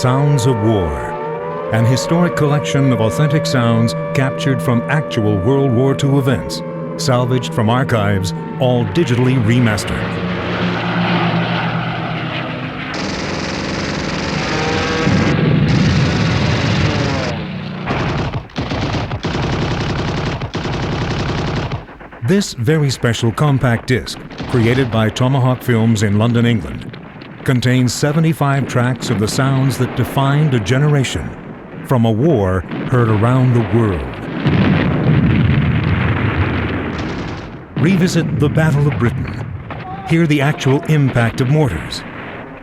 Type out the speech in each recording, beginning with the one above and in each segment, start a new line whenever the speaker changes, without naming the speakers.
Sounds of War, an historic collection of authentic sounds captured from actual World War II events, salvaged from archives, all digitally remastered. This very special compact disc, created by Tomahawk Films in London, England, contains 75 tracks of the sounds that defined a generation from a war heard around the world. Revisit the Battle of Britain. Hear the actual impact of mortars,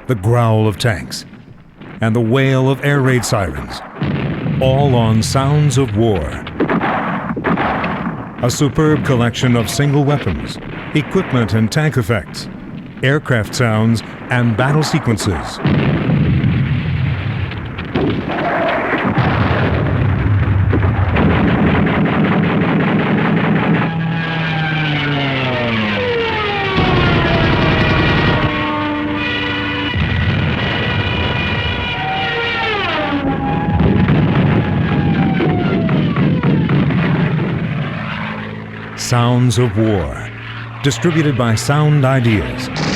the growl of tanks, and the wail of air raid sirens, all on Sounds of War. A superb collection of single weapons, equipment and tank effects, aircraft sounds, and battle sequences. Sounds of War, distributed by Sound Ideas.